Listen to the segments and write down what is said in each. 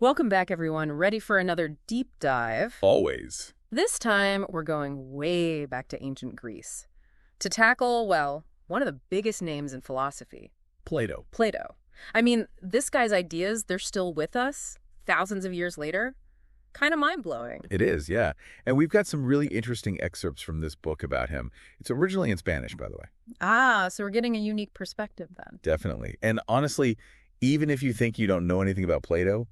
Welcome back, everyone. Ready for another deep dive? Always. This time, we're going way back to ancient Greece to tackle, well, one of the biggest names in philosophy. Plato. Plato. I mean, this guy's ideas, they're still with us thousands of years later. Kind of mind-blowing. It is, yeah. And we've got some really interesting excerpts from this book about him. It's originally in Spanish, by the way. Ah, so we're getting a unique perspective then. Definitely. And honestly, even if you think you don't know anything about Plato,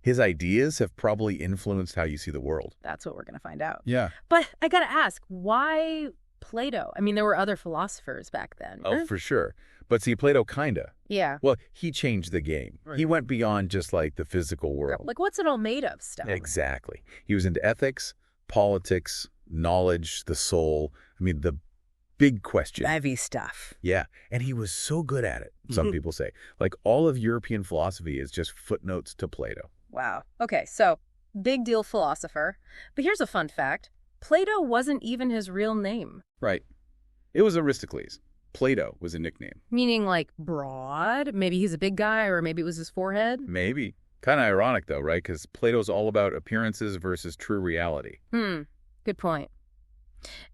his ideas have probably influenced how you see the world. That's what we're going to find out. Yeah. But I got to ask, why Plato? I mean, there were other philosophers back then. Oh, for sure. But see, Plato kinda. Yeah. Well, he changed the game. Right. He went beyond just like the physical world. Like, what's it all made of stuff? Exactly. He was into ethics, politics, knowledge, the soul. I mean, the big question. Heavy stuff. Yeah, and he was so good at it, some people say. Like, all of European philosophy is just footnotes to Plato. Wow. Okay, so big deal philosopher. But here's a fun fact. Plato wasn't even his real name. Right. It was Aristocles. Plato was a nickname. Meaning like broad? Maybe he's a big guy, or maybe it was his forehead? Maybe. Kind of ironic, though, right? Because Plato's all about appearances versus true reality. Good point.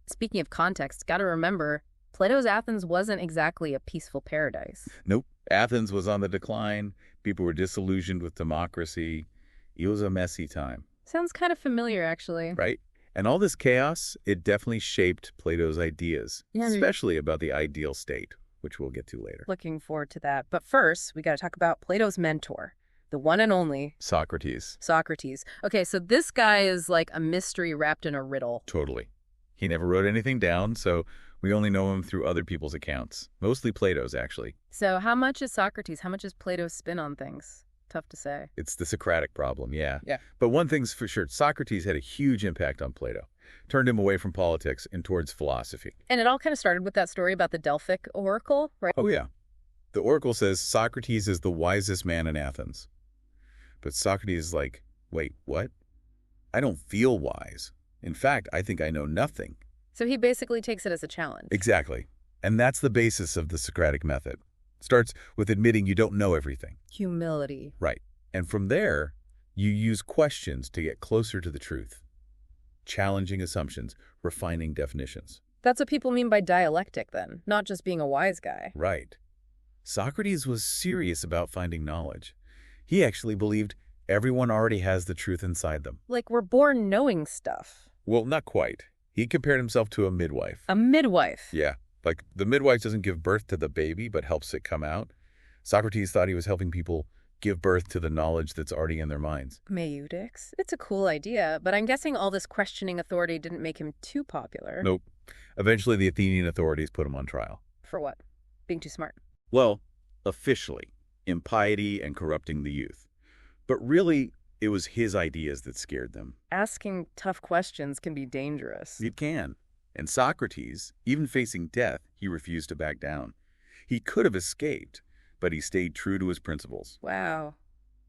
Speaking of context, gotta remember, Plato's Athens wasn't exactly a peaceful paradise. Nope. Athens was on the decline. People were disillusioned with democracy. It was a messy time. Sounds kind of familiar, actually. Right? And all this chaos, it definitely shaped Plato's ideas, especially about the ideal state, which we'll get to later. Looking forward to that. But first, we got to talk about Plato's mentor, the one and only Socrates. Socrates. Okay, so this guy is like a mystery wrapped in a riddle. Totally. He never wrote anything down, so we only know him through other people's accounts. Mostly Plato's, actually. So how much is Socrates? How much is Plato's spin on things? Tough to say. It's the Socratic problem, yeah. Yeah. But one thing's for sure, Socrates had a huge impact on Plato. Turned him away from politics and towards philosophy. And it all kind of started with that story about the Delphic oracle, right? Oh, yeah. The oracle says Socrates is the wisest man in Athens. But Socrates is like, wait, what? I don't feel wise. In fact, I think I know nothing. So he basically takes it as a challenge. Exactly. And that's the basis of the Socratic method. It starts with admitting you don't know everything. Humility. Right. And from there, you use questions to get closer to the truth. Challenging assumptions, refining definitions. That's what people mean by dialectic, then, not just being a wise guy. Right. Socrates was serious about finding knowledge. He actually believed everyone already has the truth inside them. Like we're born knowing stuff. Well, not quite. He compared himself to a midwife. A midwife? Yeah. Like the midwife doesn't give birth to the baby, but helps it come out. Socrates thought he was helping people give birth to the knowledge that's already in their minds. Meudix? It's a cool idea, but I'm guessing all this questioning authority didn't make him too popular. Nope. Eventually, the Athenian authorities put him on trial. For what? Being too smart? Well, officially, impiety and corrupting the youth. But really, it was his ideas that scared them. Asking tough questions can be dangerous. It can. And Socrates, even facing death, he refused to back down. He could have escaped, but he stayed true to his principles. Wow.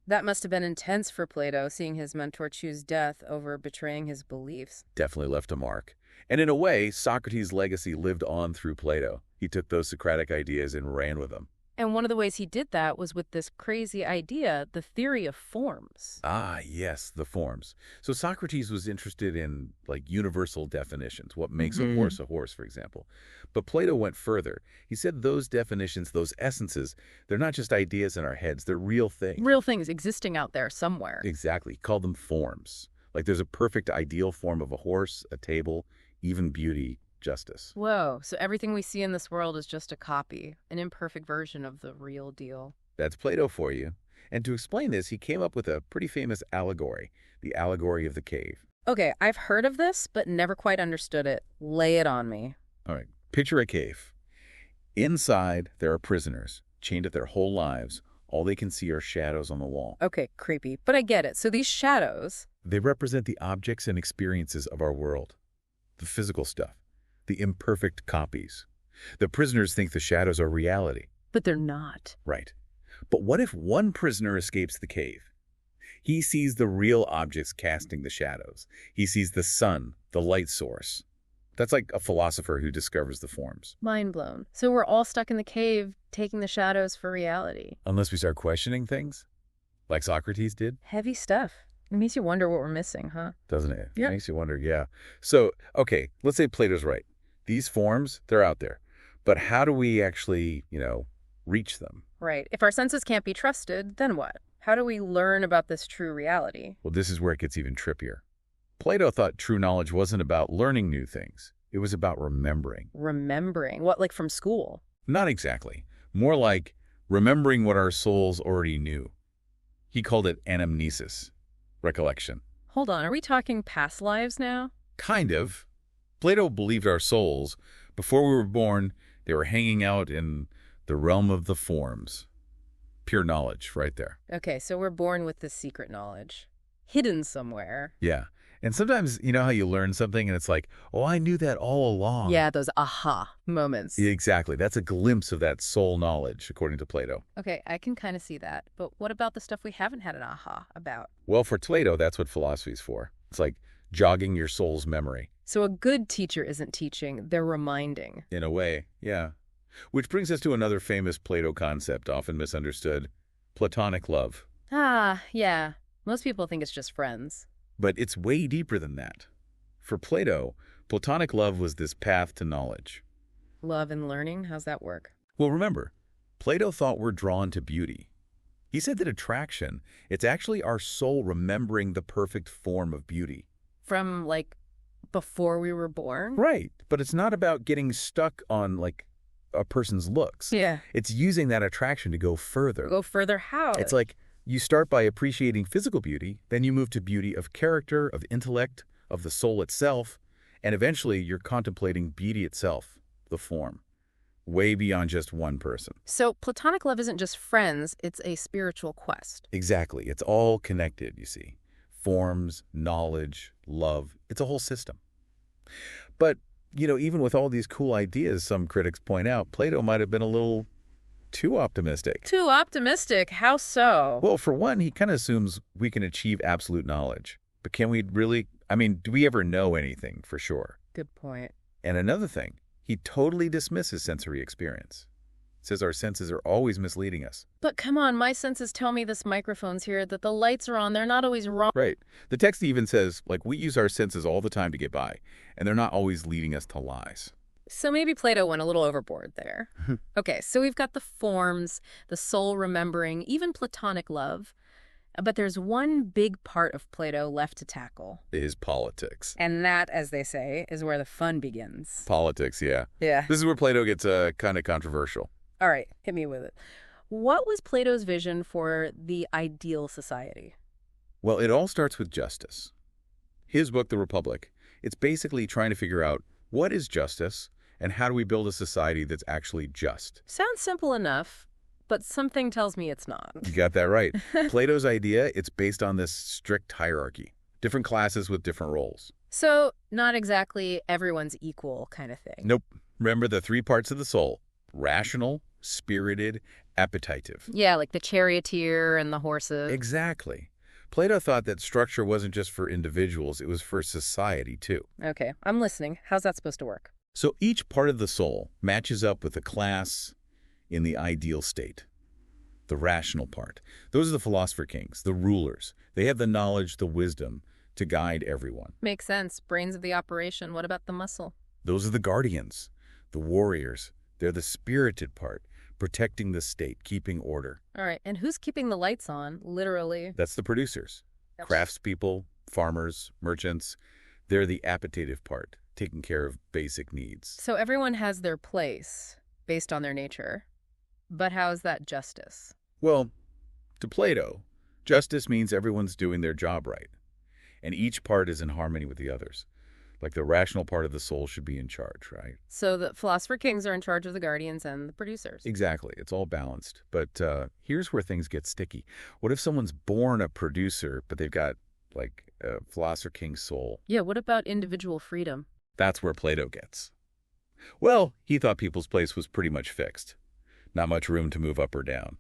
That must have been intense for Plato, seeing his mentor choose death over betraying his beliefs. Definitely left a mark. And in a way, Socrates' legacy lived on through Plato. He took those Socratic ideas and ran with them. And one of the ways he did that was with this crazy idea, the theory of forms. Ah, yes, the forms. So Socrates was interested in, like, universal definitions, what makes a horse, for example. But Plato went further. He said those definitions, those essences, they're not just ideas in our heads, they're real things. Real things existing out there somewhere. Exactly. He called them forms. Like there's a perfect ideal form of a horse, a table, even beauty, justice. Whoa, so everything we see in this world is just a copy, an imperfect version of the real deal. That's Plato for you. And to explain this, he came up with a pretty famous allegory, the allegory of the cave. Okay, I've heard of this, but never quite understood it. Lay it on me. All right, picture a cave. Inside, there are prisoners, chained at their whole lives. All they can see are shadows on the wall. Okay, creepy, but I get it. So these shadows... They represent the objects and experiences of our world, the physical stuff. The imperfect copies. The prisoners think the shadows are reality. But they're not. Right. But what if one prisoner escapes the cave? He sees the real objects casting the shadows. He sees the sun, the light source. That's like a philosopher who discovers the forms. Mind blown. So we're all stuck in the cave, taking the shadows for reality. Unless we start questioning things. Like Socrates did? Heavy stuff. It makes you wonder what we're missing, huh? Doesn't it? Yeah. It makes you wonder, yeah. So, okay, let's say Plato's right. These forms, they're out there. But how do we actually, reach them? Right. If our senses can't be trusted, then what? How do we learn about this true reality? Well, this is where it gets even trippier. Plato thought true knowledge wasn't about learning new things. It was about remembering. Remembering? What, like from school? Not exactly. More like remembering what our souls already knew. He called it anamnesis, recollection. Hold on, are we talking past lives now? Kind of. Plato believed our souls, before we were born, they were hanging out in the realm of the forms. Pure knowledge right there. Okay, so we're born with this secret knowledge. Hidden somewhere. Yeah. And sometimes, you know how you learn something and it's like, oh, I knew that all along. Yeah, those aha moments. Exactly. That's a glimpse of that soul knowledge, according to Plato. Okay, I can kind of see that. But what about the stuff we haven't had an aha about? Well, for Plato, that's what philosophy's for. It's like jogging your soul's memory. So a good teacher isn't teaching, they're reminding. In a way, yeah. Which brings us to another famous Plato concept, often misunderstood, Platonic love. Ah, yeah. Most people think it's just friends. But it's way deeper than that. For Plato, Platonic love was this path to knowledge. Love and learning, how's that work? Well, remember, Plato thought we're drawn to beauty. He said that attraction, it's actually our soul remembering the perfect form of beauty. From, like, before we were born? Right, but it's not about getting stuck on, like, a person's looks. Yeah. It's using that attraction to go further. Go further how? It's like you start by appreciating physical beauty, then you move to beauty of character, of intellect, of the soul itself, and eventually you're contemplating beauty itself, the form, way beyond just one person. So Platonic love isn't just friends, it's a spiritual quest. Exactly. It's all connected, you see. Forms, knowledge, love. It's a whole system. But, even with all these cool ideas, some critics point out, Plato might have been a little too optimistic. Too optimistic? How so? Well, for one, he kind of assumes we can achieve absolute knowledge. But can we really, do we ever know anything for sure? Good point. And another thing, he totally dismisses sensory experience. Says our senses are always misleading us. But come on, my senses tell me this microphone's here, that the lights are on, they're not always wrong. Right. The text even says, we use our senses all the time to get by, and they're not always leading us to lies. So maybe Plato went a little overboard there. Okay, so we've got the forms, the soul remembering, even Platonic love. But there's one big part of Plato left to tackle. Is politics. And that, as they say, is where the fun begins. Politics, yeah. Yeah. This is where Plato gets kind of controversial. All right, hit me with it. What was Plato's vision for the ideal society? Well, it all starts with justice. His book, The Republic, it's basically trying to figure out what is justice and how do we build a society that's actually just. Sounds simple enough, but something tells me it's not. You got that right. Plato's idea, it's based on this strict hierarchy. Different classes with different roles. So, not exactly everyone's equal kind of thing. Nope. Remember the three parts of the soul. Rational, spirited, appetitive. Yeah, like the charioteer and the horses. Exactly. Plato thought that structure wasn't just for individuals, it was for society too. Okay, I'm listening. How's that supposed to work? So each part of the soul matches up with a class in the ideal state. The rational part. Those are the philosopher kings, the rulers. They have the knowledge, the wisdom to guide everyone. Makes sense. Brains of the operation. What about the muscle? Those are the guardians, the warriors. They're the spirited part, protecting the state, keeping order. All right, and who's keeping the lights on, literally? That's the producers. Craftspeople, farmers, merchants. They're the appetitive part, taking care of basic needs. So everyone has their place based on their nature. But how is that justice? Well, to Plato, justice means everyone's doing their job right, and each part is in harmony with the others. Like the rational part of the soul should be in charge, right? So the philosopher kings are in charge of the guardians and the producers. Exactly. It's all balanced. But here's where things get sticky. What if someone's born a producer, but they've got, a philosopher king's soul? Yeah, what about individual freedom? That's where Plato gets. Well, he thought people's place was pretty much fixed. Not much room to move up or down.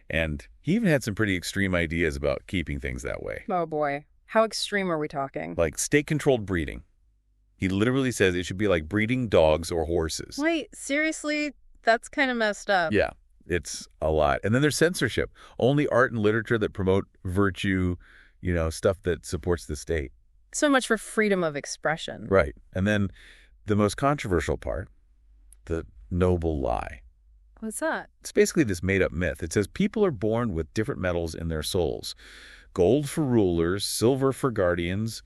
And he even had some pretty extreme ideas about keeping things that way. Oh, boy. How extreme are we talking? Like state-controlled breeding. He literally says it should be like breeding dogs or horses. Wait, seriously? That's kind of messed up. Yeah. It's a lot. And then there's censorship. Only art and literature that promote virtue, stuff that supports the state. So much for freedom of expression. Right. And then the most controversial part, the noble lie. What's that? It's basically this made-up myth. It says people are born with different metals in their souls. Gold for rulers, silver for guardians,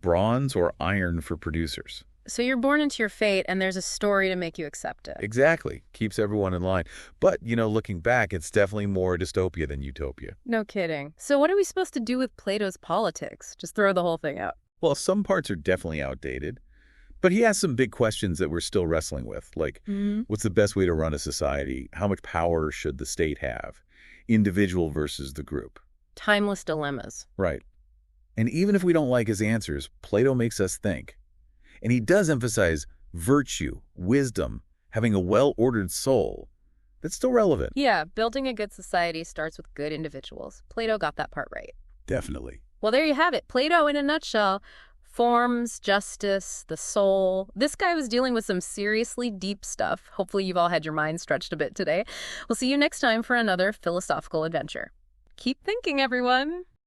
bronze or iron for producers. So you're born into your fate, and there's a story to make you accept it. Exactly. Keeps everyone in line. But, looking back, it's definitely more dystopia than utopia. No kidding. So what are we supposed to do with Plato's politics? Just throw the whole thing out. Well, some parts are definitely outdated. But he has some big questions that we're still wrestling with, like what's the best way to run a society? How much power should the state have? Individual versus the group. Timeless dilemmas. Right. And even if we don't like his answers, Plato makes us think. And he does emphasize virtue, wisdom, having a well-ordered soul. That's still relevant. Yeah, building a good society starts with good individuals. Plato got that part right. Definitely. Well, there you have it. Plato in a nutshell. Forms, justice, the soul. This guy was dealing with some seriously deep stuff. Hopefully you've all had your minds stretched a bit today. We'll see you next time for another philosophical adventure. Keep thinking, everyone.